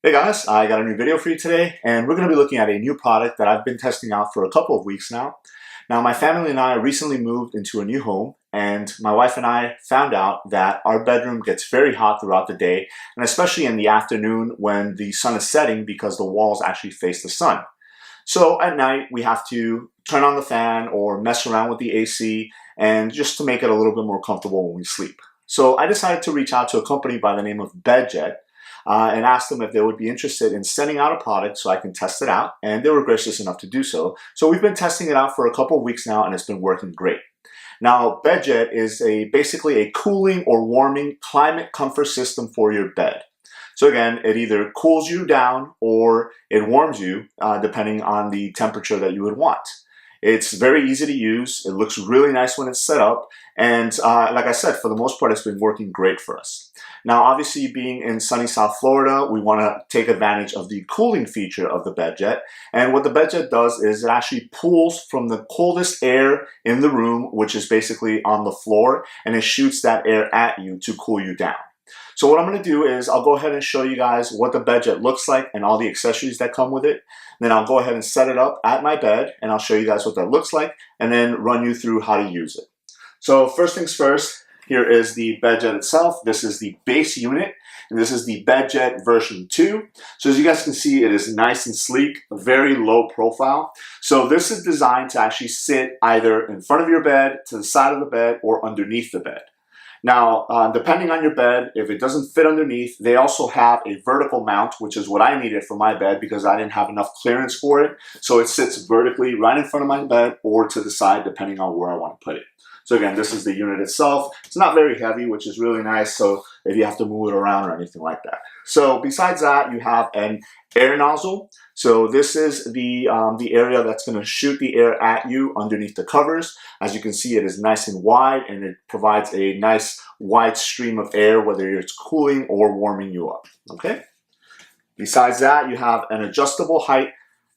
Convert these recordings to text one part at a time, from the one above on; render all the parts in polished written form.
Hey guys, I got a new video for you today, and we're going to be looking at a new product that I've been testing out for a couple of weeks now. Now, my family and I recently moved into a new home, and my wife and I found out that our bedroom gets very hot throughout the day, and especially in the afternoon when the sun is setting because the walls actually face the sun. So at night, we have to turn on the fan or mess around with the AC, and just to make it a little bit more comfortable when we sleep. So I decided to reach out to a company by the name of BedJet, and asked them if they would be interested in sending out a product so I can test it out, and they were gracious enough to do so. So we've been testing it out for a couple of weeks now, and it's been working great. Now, BedJet is basically a cooling or warming climate comfort system for your bed. So again, it either cools you down or it warms you, depending on the temperature that you would want. It's very easy to use. It looks really nice when it's set up. And like I said, for the most part, it's been working great for us. Now, obviously, being in sunny South Florida, we want to take advantage of the cooling feature of the BedJet. And what the BedJet does is it actually pulls from the coldest air in the room, which is basically on the floor, and it shoots that air at you to cool you down. So what I'm going to do is I'll go ahead and show you guys what the BedJet looks like and all the accessories that come with it. Then I'll go ahead and set it up at my bed, and I'll show you guys what that looks like and then run you through how to use it. So first things first, here is the BedJet itself. This is the base unit, and this is the BedJet version 2. So as you guys can see, it is nice and sleek, very low profile. So this is designed to actually sit either in front of your bed, to the side of the bed, or underneath the bed. Now, depending on your bed, if it doesn't fit underneath, they also have a vertical mount, which is what I needed for my bed because I didn't have enough clearance for it. So it sits vertically right in front of my bed or to the side, depending on where I want to put it. So again, this is the unit itself. It's not very heavy, which is really nice, so if you have to move it around or anything like that. So besides that, you have an air nozzle. So this is the area that's going to shoot the air at you underneath the covers. As you can see, it is nice and wide, and it provides a nice wide stream of air, whether it's cooling or warming you up. Okay. Besides that, you have an adjustable height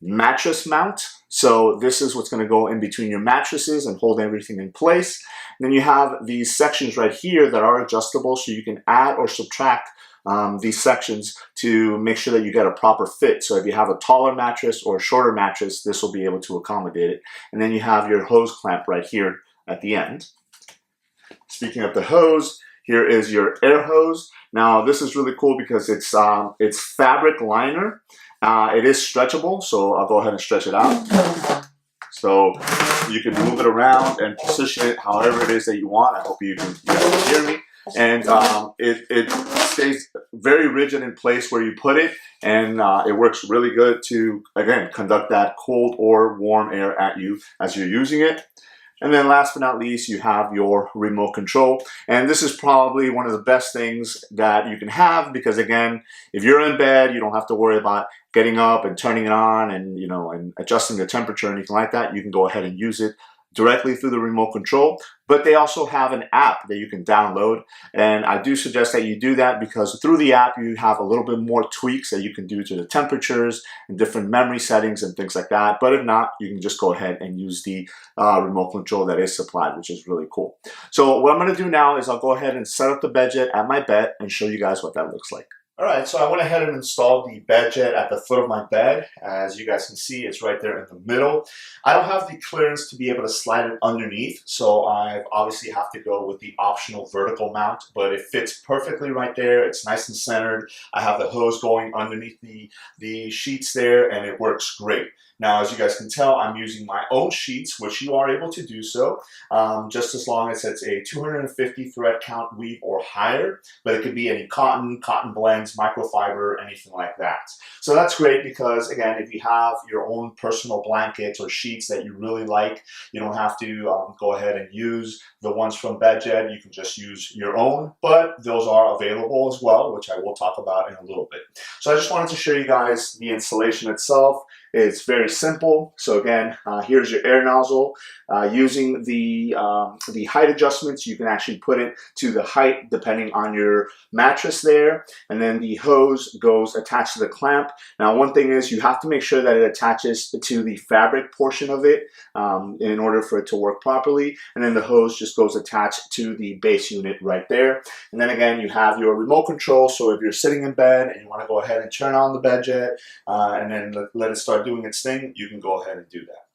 mattress mount. So this is what's going to go in between your mattresses and hold everything in place. And then you have these sections right here that are adjustable, so you can add or subtract these sections to make sure that you get a proper fit. So if you have a taller mattress or a shorter mattress, this will be able to accommodate it. And then you have your hose clamp right here at the end. Speaking of the hose, here is your air hose. Now this is really cool because it's fabric liner. It is stretchable, so I'll go ahead and stretch it out. So you can move it around and position it however it is that you want. I hope you can hear me. And it stays very rigid in place where you put it, and it works really good to, again, conduct that cold or warm air at you as you're using it. And then last but not least, you have your remote control. And this is probably one of the best things that you can have because, again, if you're in bed, you don't have to worry about getting up and turning it on and, and adjusting the temperature or anything like that. You can go ahead and use it directly through the remote control. But they also have an app that you can download. And I do suggest that you do that because through the app, you have a little bit more tweaks that you can do to the temperatures and different memory settings and things like that. But if not, you can just go ahead and use the remote control that is supplied, which is really cool. So what I'm going to do now is I'll go ahead and set up the BedJet at my bed and show you guys what that looks like. All right, so I went ahead and installed the BedJet at the foot of my bed. As you guys can see, it's right there in the middle. I don't have the clearance to be able to slide it underneath, so I obviously have to go with the optional vertical mount, but it fits perfectly right there. It's nice and centered. I have the hose going underneath the sheets there, and it works great. Now, as you guys can tell, I'm using my own sheets, which you are able to do so, just as long as it's a 250 thread count weave or higher, but it could be any cotton, cotton blends, microfiber, anything like that. So that's great because, again, if you have your own personal blankets or sheets that you really like, you don't have to go ahead and use the ones from BedJet. You can just use your own, but those are available as well, which I will talk about in a little bit. So I just wanted to show you guys the installation itself. It's very simple. So again, here's your air nozzle. Using the height adjustments, you can actually put it to the height depending on your mattress there. And then the hose goes attached to the clamp. Now, one thing is you have to make sure that it attaches to the fabric portion of it in order for it to work properly. And then the hose just goes attached to the base unit right there. And then again, you have your remote control. So if you're sitting in bed and you want to go ahead and turn on the BedJet and then let it start doing its thing, you can go ahead and do that.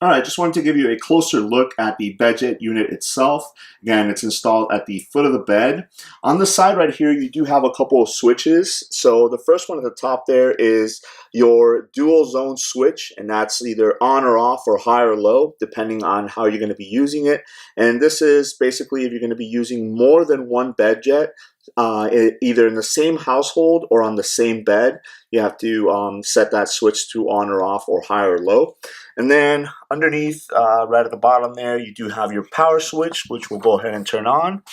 All right, just wanted to give you a closer look at the BedJet unit itself. Again, it's installed at the foot of the bed. On the side right here, you do have a couple of switches. So the first one at the top there is your dual zone switch, and that's either on or off or high or low, depending on how you're going to be using it. And this is basically if you're going to be using more than one BedJet, either in the same household or on the same bed, you have to set that switch to on or off or high or low. And then underneath, right at the bottom there, you do have your power switch, which we'll go ahead and turn on.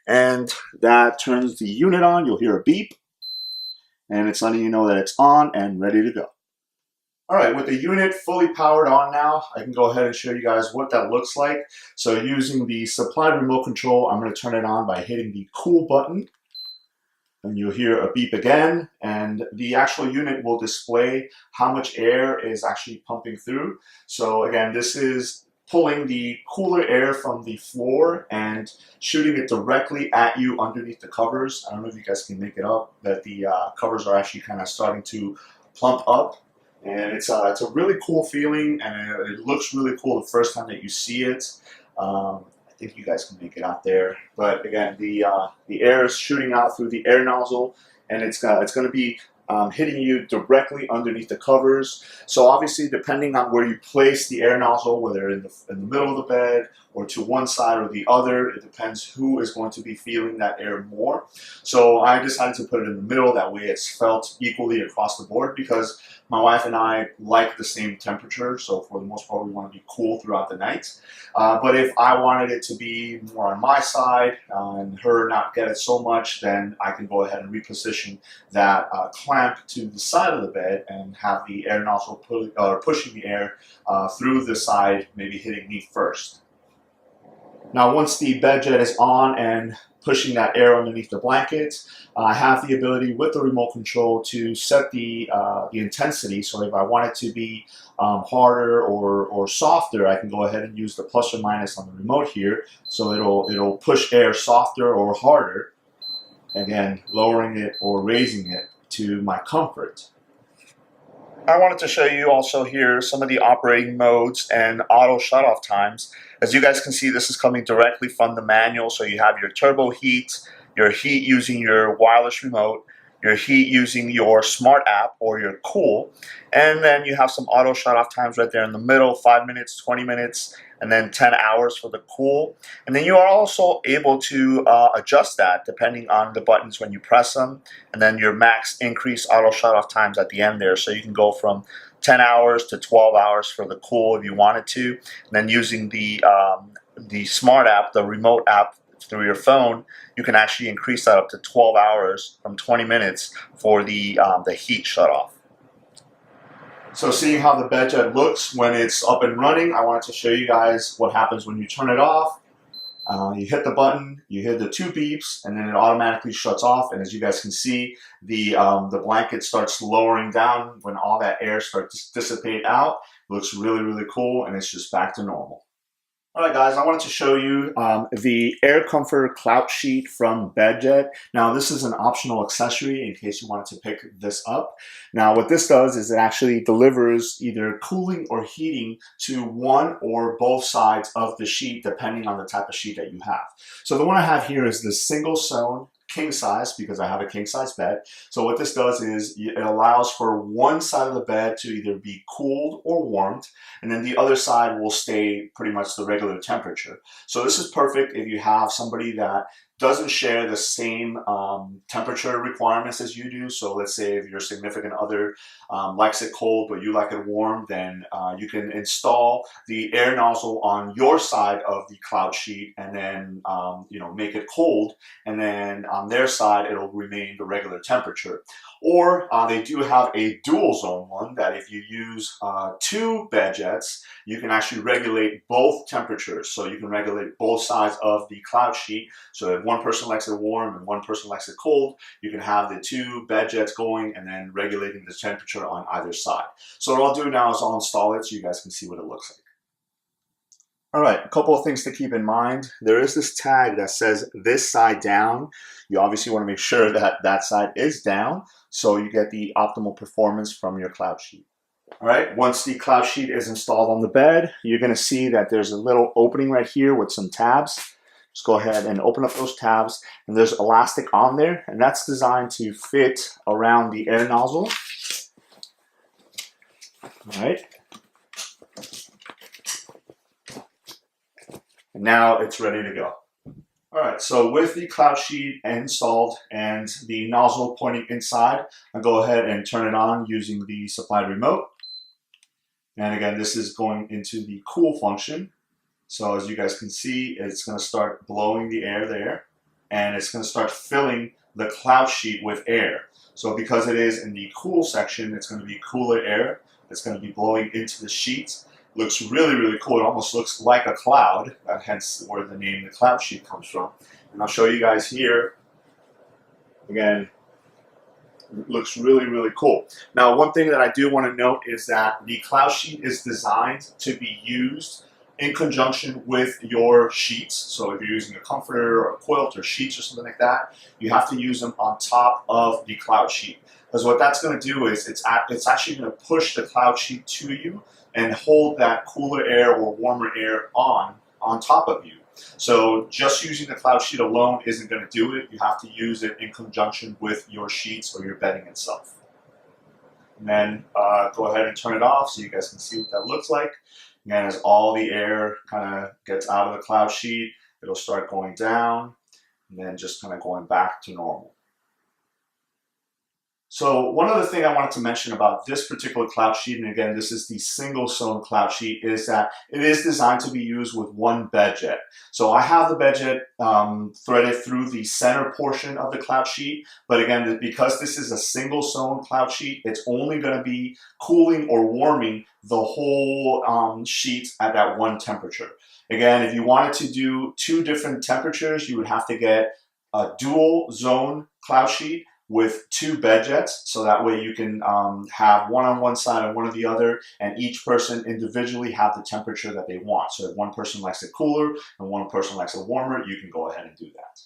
And that turns the unit on. You'll hear a beep, and it's letting you know that it's on and ready to go. All right, with the unit fully powered on now, I can go ahead and show you guys what that looks like. So using the supplied remote control, I'm going to turn it on by hitting the cool button. And you'll hear a beep again, and the actual unit will display how much air is actually pumping through. So again, this is pulling the cooler air from the floor and shooting it directly at you underneath the covers. I don't know if you guys can make it up, that the covers are actually kind of starting to plump up. And it's a really cool feeling, and it looks really cool the first time that you see it. I think you guys can make it out there. But again, the air is shooting out through the air nozzle, and it's going to be hitting you directly underneath the covers. So obviously, depending on where you place the air nozzle, whether in the middle of the bed or to one side or the other, it depends who is going to be feeling that air more. So I decided to put it in the middle. That way it's felt equally across the board, because my wife and I like the same temperature. So for the most part, we want to be cool throughout the night. But if I wanted it to be more on my side and her not get it so much, then I can go ahead and reposition that clamp to the side of the bed and have the air nozzle pushing the air through the side, maybe hitting me first. Now, once the BedJet is on and pushing that air underneath the blanket, I have the ability with the remote control to set the intensity. So if I want it to be harder or softer, I can go ahead and use the plus or minus on the remote here. So it'll push air softer or harder, again, lowering it or raising it to my comfort. I wanted to show you also here some of the operating modes and auto shutoff times. As you guys can see, this is coming directly from the manual. So you have your turbo heat, your heat using your wireless remote, your heat using your smart app or your cool, and then you have some auto shutoff times right there in the middle, 5 minutes, 20 minutes, and then 10 hours for the cool. And then you are also able to adjust that depending on the buttons when you press them, and then your max increase auto shutoff times at the end there. So you can go from 10 hours to 12 hours for the cool if you wanted to. And then using the smart app, the remote app through your phone, you can actually increase that up to 12 hours from 20 minutes for the heat shutoff. So seeing how the BedJet looks when it's up and running, I wanted to show you guys what happens when you turn it off. You hit the button, you hear the 2 beeps, and then it automatically shuts off. And as you guys can see, the blanket starts lowering down when all that air starts to dissipate out. It looks really, really cool, and it's just back to normal. All right, guys, I wanted to show you the Air Comfort Klout sheet from BedJet. Now, this is an optional accessory in case you wanted to pick this up. Now, what this does is it actually delivers either cooling or heating to one or both sides of the sheet, depending on the type of sheet that you have. So the one I have here is the single sewn king size, because I have a king size bed. So what this does is it allows for one side of the bed to either be cooled or warmed, and then the other side will stay pretty much the regular temperature. So this is perfect if you have somebody that doesn't share the same temperature requirements as you do. So let's say if your significant other likes it cold but you like it warm, then you can install the air nozzle on your side of the Klout sheet and then make it cold, and then on their side it'll remain the regular temperature. Or they do have a dual zone one that if you use two BedJets, you can actually regulate both temperatures. So you can regulate both sides of the Klout sheet. So if one person likes it warm and one person likes it cold, you can have the two BedJets going and then regulating the temperature on either side. So what I'll do now is I'll install it so you guys can see what it looks like. All right, a couple of things to keep in mind. There is this tag that says this side down. You obviously want to make sure that that side is down so you get the optimal performance from your Klout sheet. All right, once the Klout sheet is installed on the bed, you're going to see that there's a little opening right here with some tabs. Just go ahead and open up those tabs, and there's elastic on there, and that's designed to fit around the air nozzle. All right. And now it's ready to go. All right, so with the Klout sheet installed and the nozzle pointing inside, I'll go ahead and turn it on using the supplied remote. And again, this is going into the cool function. So as you guys can see, it's going to start blowing the air there, and it's going to start filling the Klout sheet with air. So because it is in the cool section, it's going to be cooler air that's going to be blowing into the sheet. Looks really, really cool. It almost looks like a cloud, hence where the name the Klout sheet comes from. And I'll show you guys here. Again, it looks really, really cool. Now, one thing that I do want to note is that the Klout sheet is designed to be used in conjunction with your sheets. So if you're using a comforter or a quilt or sheets or something like that, you have to use them on top of the Klout sheet. Because what that's going to do is it's actually going to push the Klout sheet to you and hold that cooler air or warmer air on top of you. So just using the Klout sheet alone isn't going to do it. You have to use it in conjunction with your sheets or your bedding itself. And then go ahead and turn it off so you guys can see what that looks like. Again, as all the air kind of gets out of the Klout sheet, it'll start going down and then just kind of going back to normal. So one other thing I wanted to mention about this particular Klout sheet, and again, this is the single sewn Klout sheet, is that it is designed to be used with one BedJet. So I have the BedJet threaded through the center portion of the Klout sheet, but again, because this is a single sewn Klout sheet, it's only going to be cooling or warming the whole sheet at that one temperature. Again, if you wanted to do two different temperatures, you would have to get a dual zone Klout sheet with two BedJets, so that way you can have one on one side and one on the other, and each person individually have the temperature that they want. So if one person likes it cooler and one person likes it warmer, you can go ahead and do that.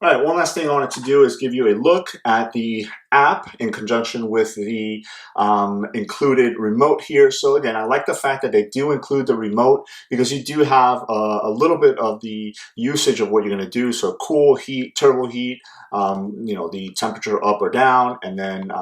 All right, one last thing I wanted to do is give you a look at the app in conjunction with the included remote here. So again, I like the fact that they do include the remote because you do have a little bit of the usage of what you're going to do. So cool, heat, turbo heat, the temperature up or down, and then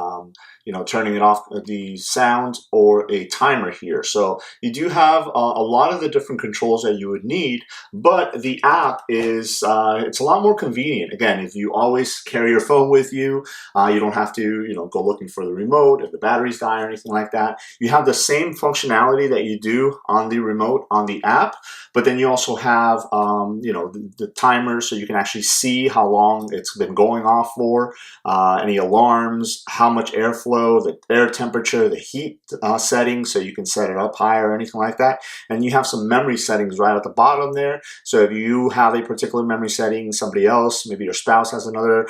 turning it off, the sound, or a timer here. So you do have a lot of the different controls that you would need, but the app is it's a lot more convenient. Again, if you always carry your phone with you, you don't have to go looking for the remote if the batteries die or anything like that. You have the same functionality that you do on the remote on the app, but then you also have the timer, so you can actually see how long it's been going off for, any alarms, how much airflow, the air temperature, the heat setting, so you can set it up higher or anything like that. And you have some memory settings right at the bottom there. So if you have a particular memory setting, somebody else, maybe your spouse has another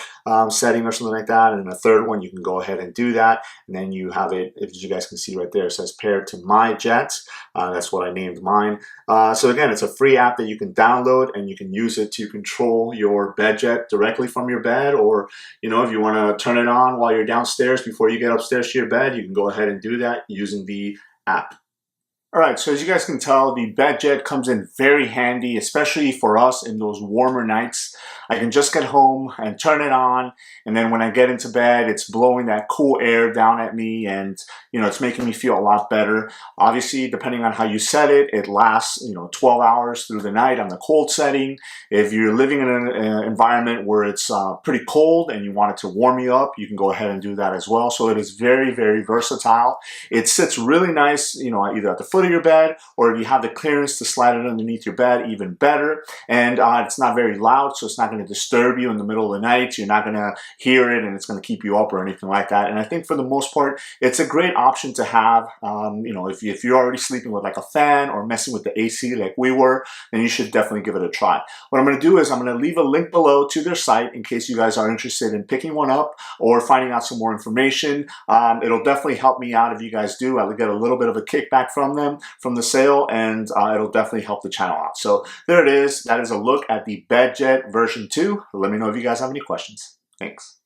setting or something like that, and a third one, you can go ahead and do that. And then you have it, as you guys can see right there, it says paired to my jet. That's what I named mine. So again, it's a free app that you can download, and you can use it to control your BedJet directly from your bed, or if you want to turn it on while you're downstairs before you get upstairs to your bed, you can go ahead and do that using the app. All right, so as you guys can tell, the BedJet comes in very handy, especially for us in those warmer nights. I can just get home and turn it on, and then when I get into bed, it's blowing that cool air down at me, and it's making me feel a lot better. Obviously, depending on how you set it, it lasts 12 hours through the night on the cold setting. If you're living in an environment where it's pretty cold and you want it to warm you up, you can go ahead and do that as well. So it is very, very versatile. It sits really nice, either at the foot of your bed, or if you have the clearance to slide it underneath your bed, even better. And it's not very loud, so it's not going to disturb you in the middle of the night. You're not going to hear it and it's going to keep you up or anything like that. And I think for the most part, it's a great option to have. If you're already sleeping with like a fan or messing with the AC like we were, then you should definitely give it a try. What I'm going to do is I'm going to leave a link below to their site in case you guys are interested in picking one up or finding out some more information. It'll definitely help me out if you guys do. I'll get a little bit of a kickback from them, from the sale, and it'll definitely help the channel out. So there it is. That is a look at the BedJet version 2. Let me know if you guys have any questions. Thanks.